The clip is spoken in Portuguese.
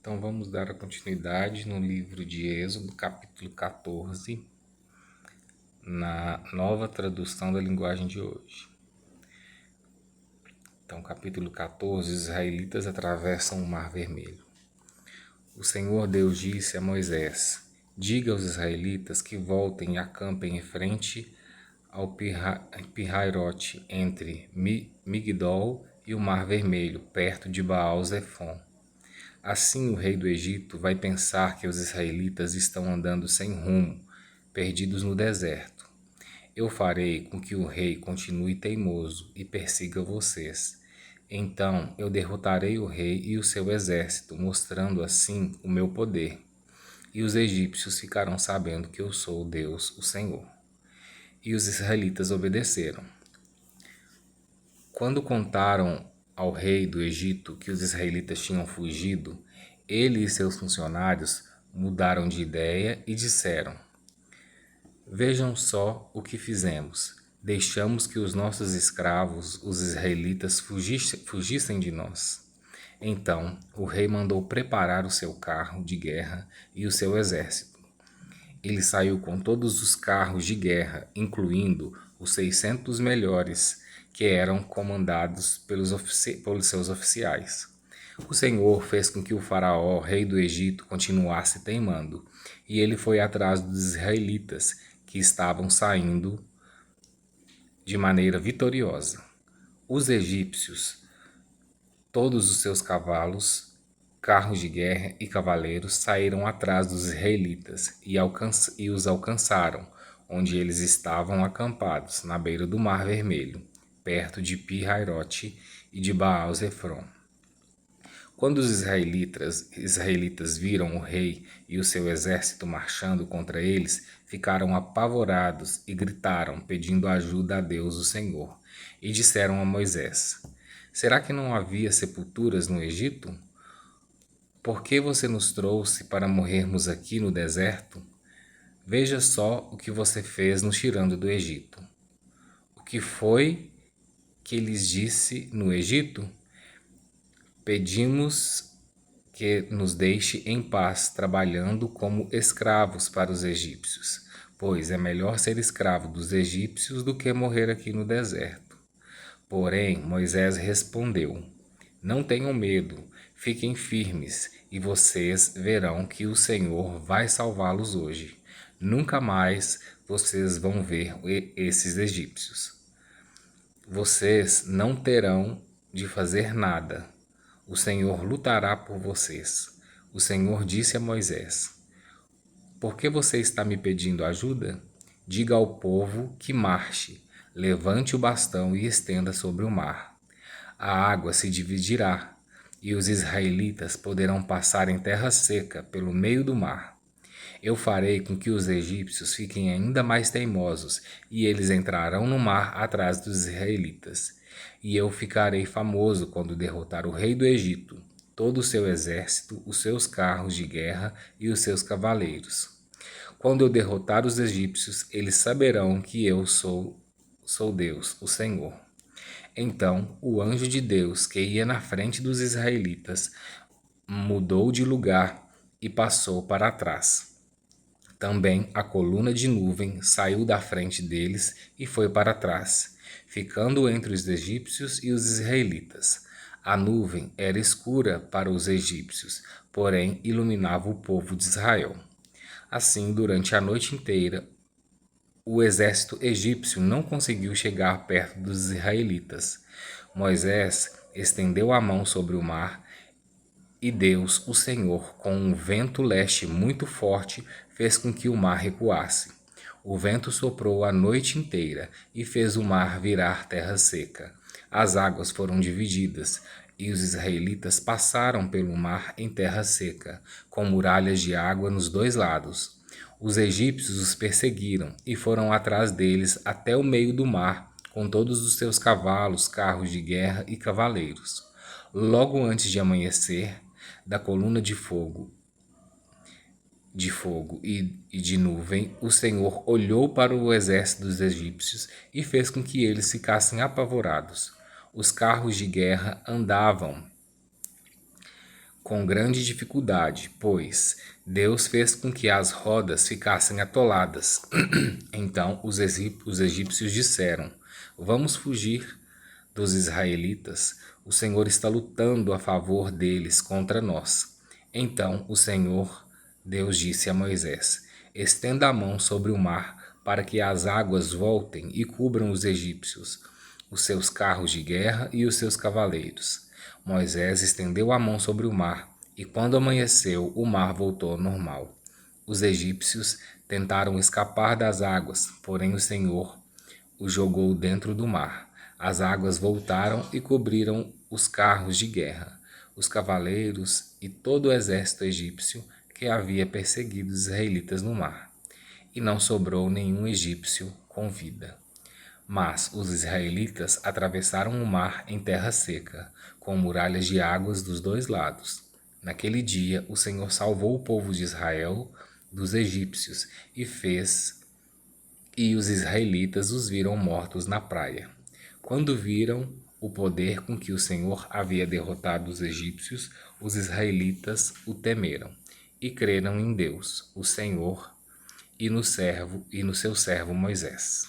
Então vamos dar a continuidade no livro de Êxodo, capítulo 14, na nova tradução da linguagem de hoje. Então, capítulo 14, os israelitas atravessam o Mar Vermelho. O Senhor Deus disse a Moisés: Diga aos israelitas que voltem e acampem em frente ao Pihairote, entre Migdol e o Mar Vermelho, perto de Baal-Zefon. Assim o rei do Egito vai pensar que os israelitas estão andando sem rumo, perdidos no deserto. Eu farei com que o rei continue teimoso e persiga vocês. Então eu derrotarei o rei e o seu exército, mostrando assim o meu poder. E os egípcios ficarão sabendo que eu sou Deus, o Senhor. E os israelitas obedeceram. Quando contaram ao rei do Egito que os israelitas tinham fugido, ele e seus funcionários mudaram de ideia e disseram: Vejam só o que fizemos. Deixamos que os nossos escravos, os israelitas, fugissem de nós. Então o rei mandou preparar o seu carro de guerra e o seu exército. Ele saiu com todos os carros de guerra, incluindo os 600 melhores, que eram comandados pelos seus oficiais. O Senhor fez com que o faraó, rei do Egito, continuasse teimando, e ele foi atrás dos israelitas, que estavam saindo de maneira vitoriosa. Os egípcios, todos os seus cavalos, carros de guerra e cavaleiros saíram atrás dos israelitas e os alcançaram, onde eles estavam acampados, na beira do Mar Vermelho, perto de Pi-Hairote e de Baal-Zefon. Quando os israelitas viram o rei e o seu exército marchando contra eles, ficaram apavorados e gritaram, pedindo ajuda a Deus, o Senhor. E disseram a Moisés: Será que não havia sepulturas no Egito? Por que você nos trouxe para morrermos aqui no deserto? Veja só o que você fez nos tirando do Egito. O que foi que lhes disse no Egito? Pedimos que nos deixe em paz, trabalhando como escravos para os egípcios, pois é melhor ser escravo dos egípcios do que morrer aqui no deserto. Porém, Moisés respondeu: Não tenham medo, fiquem firmes, e vocês verão que o Senhor vai salvá-los hoje. Nunca mais vocês vão ver esses egípcios. Vocês não terão de fazer nada. O Senhor lutará por vocês. O Senhor disse a Moisés: Por que você está me pedindo ajuda? Diga ao povo que marche, levante o bastão e estenda sobre o mar. A água se dividirá, e os israelitas poderão passar em terra seca pelo meio do mar. Eu farei com que os egípcios fiquem ainda mais teimosos, e eles entrarão no mar atrás dos israelitas. E eu ficarei famoso quando derrotar o rei do Egito, todo o seu exército, os seus carros de guerra e os seus cavaleiros. Quando eu derrotar os egípcios, eles saberão que eu sou Deus, o Senhor. Então o anjo de Deus, que ia na frente dos israelitas, mudou de lugar e passou para trás. Também a coluna de nuvem saiu da frente deles e foi para trás, ficando entre os egípcios e os israelitas. A nuvem era escura para os egípcios, porém iluminava o povo de Israel. Assim, durante a noite inteira, o exército egípcio não conseguiu chegar perto dos israelitas. Moisés estendeu a mão sobre o mar e Deus, o Senhor, com um vento leste muito forte, fez com que o mar recuasse. O vento soprou a noite inteira e fez o mar virar terra seca. As águas foram divididas e os israelitas passaram pelo mar em terra seca, com muralhas de água nos dois lados. Os egípcios os perseguiram e foram atrás deles até o meio do mar, com todos os seus cavalos, carros de guerra e cavaleiros. Logo antes de amanhecer, da coluna de fogo e de nuvem, o Senhor olhou para o exército dos egípcios e fez com que eles ficassem apavorados. Os carros de guerra andavam com grande dificuldade, pois Deus fez com que as rodas ficassem atoladas. Então os egípcios disseram: Vamos fugir dos israelitas. O Senhor está lutando a favor deles contra nós. Então o Senhor, Deus, disse a Moisés: Estenda a mão sobre o mar, para que as águas voltem e cubram os egípcios, os seus carros de guerra e os seus cavaleiros. Moisés estendeu a mão sobre o mar, e quando amanheceu, o mar voltou ao normal. Os egípcios tentaram escapar das águas, porém o Senhor os jogou dentro do mar. As águas voltaram e cobriram os carros de guerra, os cavaleiros e todo o exército egípcio que havia perseguido os israelitas no mar. E não sobrou nenhum egípcio com vida. Mas os israelitas atravessaram o mar em terra seca, com muralhas de águas dos dois lados. Naquele dia, o Senhor salvou o povo de Israel dos egípcios e os israelitas os viram mortos na praia. Quando viram o poder com que o Senhor havia derrotado os egípcios, os israelitas o temeram e creram em Deus, o Senhor, e no seu servo Moisés.